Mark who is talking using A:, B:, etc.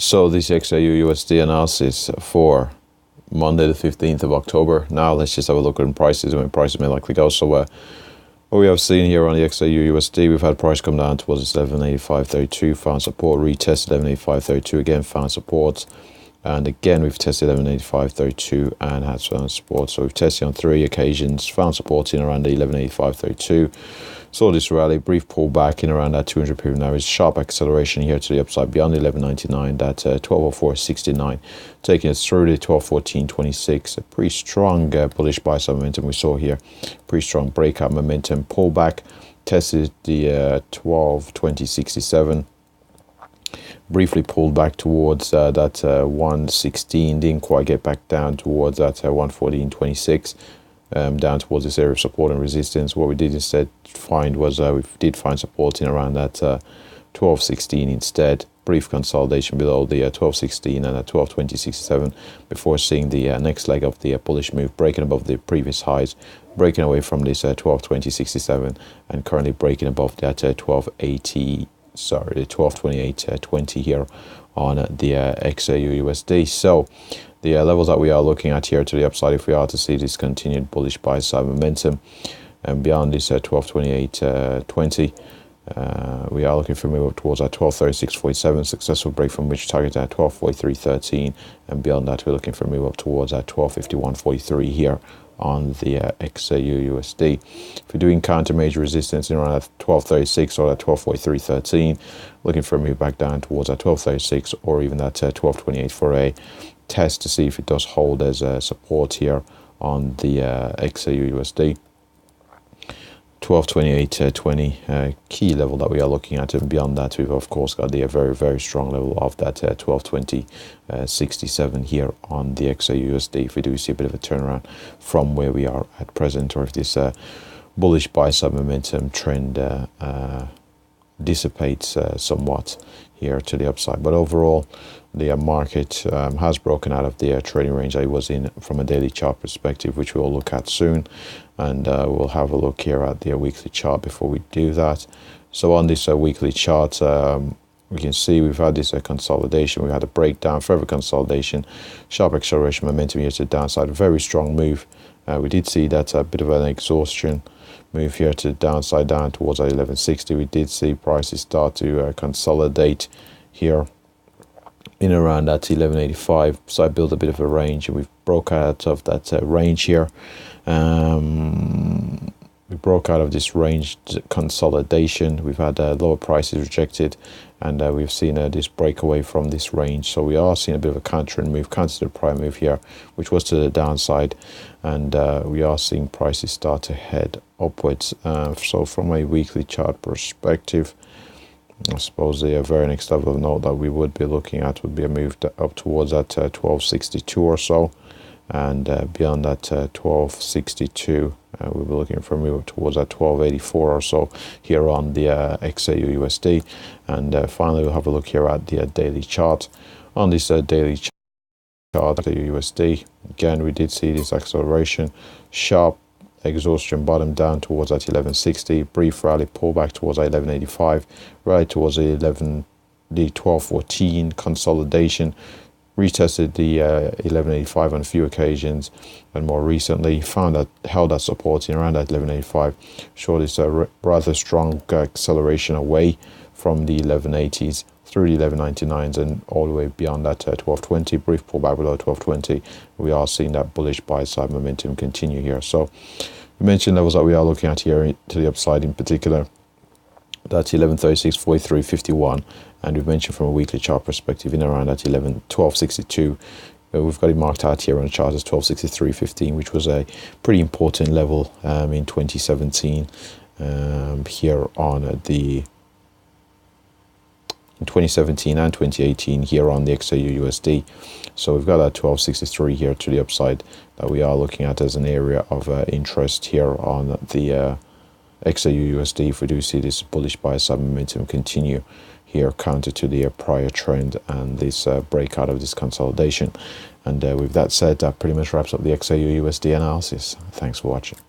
A: So this XAUUSD analysis for Monday the 15th of October. Now let's just have a look at prices and when prices may likely go. So what we have seen here on the XAUUSD, we've had price come down towards 1185.32, found support, retested 1185.32 again, found support. And again, we've tested 1185.32 and had found support. So we've tested on 3 occasions, found support in around the 1185.32. Saw this rally, brief pullback in around that 200 period average, sharp acceleration here to the upside beyond the 1199, that 1204.69, taking us through the 1214.26. A pretty strong bullish buy side momentum we saw here. Pretty strong breakout momentum, pullback, tested the 1220.67. Briefly pulled back towards that 116, didn't quite get back down towards that 114.26, down towards this area of support and resistance. What we did instead find was we did find support in around that 1216 instead. Brief consolidation below the 1216 and 1220.67 before seeing the next leg of the bullish move, breaking above the previous highs, breaking away from this 1220.67 and currently breaking above that 1280. Sorry, the 1228.20 here on the XAUUSD. So the levels that we are looking at here to the upside, if we are to see this continued bullish buy side momentum and beyond this 1228.20, we are looking for a move up towards that 1236.47, successful break from which target at 1243.13, and beyond that we're looking for a move up towards that 1251.43 here on the XAUUSD. If we're doing counter major resistance in around that 1236 or that 1243.13, looking for a move back down towards that 1236 or even that 1228 for a test to see if it does hold as support here on the XAUUSD. 1228.20 key level that we are looking at, and beyond that we've of course got the very strong level of that 1220.67 here on the XAUUSD. If we do see a bit of a turnaround from where we are at present, or if this bullish buy side momentum trend dissipates somewhat here to the upside. But overall the market has broken out of the trading range that it was in from a daily chart perspective, which we'll look at soon, and we'll have a look here at the weekly chart before we do that. So on this weekly chart, we can see we've had this consolidation, we had a breakdown, further consolidation, sharp acceleration, momentum here to the downside, very strong move. We did see that a bit of an exhaustion move here to the downside, down towards 1160. We did see prices start to consolidate here in around that 1185, so I built a bit of a range and we've broke out of that range here. We broke out of this range consolidation. We've had lower prices rejected, and we've seen this break away from this range. So we are seeing a bit of a counter and move, counter to the prior move here, which was to the downside, and we are seeing prices start to head upwards. So from a weekly chart perspective, I suppose the very next level of note that we would be looking at would be a move up towards that 1262 or so, and beyond that 1262 we'll be looking for a move up towards that 1284 or so here on the XAUUSD. And finally we'll have a look here at the daily chart. On this daily chart, XAUUSD, again we did see this acceleration, sharp exhaustion, bottom down towards that 1160, brief rally, pull back towards 1185, right towards the 1214, consolidation, retested the 1185 on a few occasions, and more recently found that held that support in around that 1185. Showed this rather strong acceleration away from the 1180s through the 1199s and all the way beyond that 1220, brief pullback below 1220. We are seeing that bullish buy side momentum continue here. So we mentioned levels that we are looking at here to the upside, in particular that's 1136.43.51, and we've mentioned from a weekly chart perspective in around that 1262. We've got it marked out here on the chart as 1263.15, which was a pretty important level in 2017 here on the 2017 and 2018 here on the XAUUSD. So we've got that 1263 here to the upside that we are looking at as an area of interest here on the XAUUSD. If we do see this bullish buy side momentum continue here, counter to the prior trend and this breakout of this consolidation. And with that said, that pretty much wraps up the XAUUSD analysis. Thanks for watching.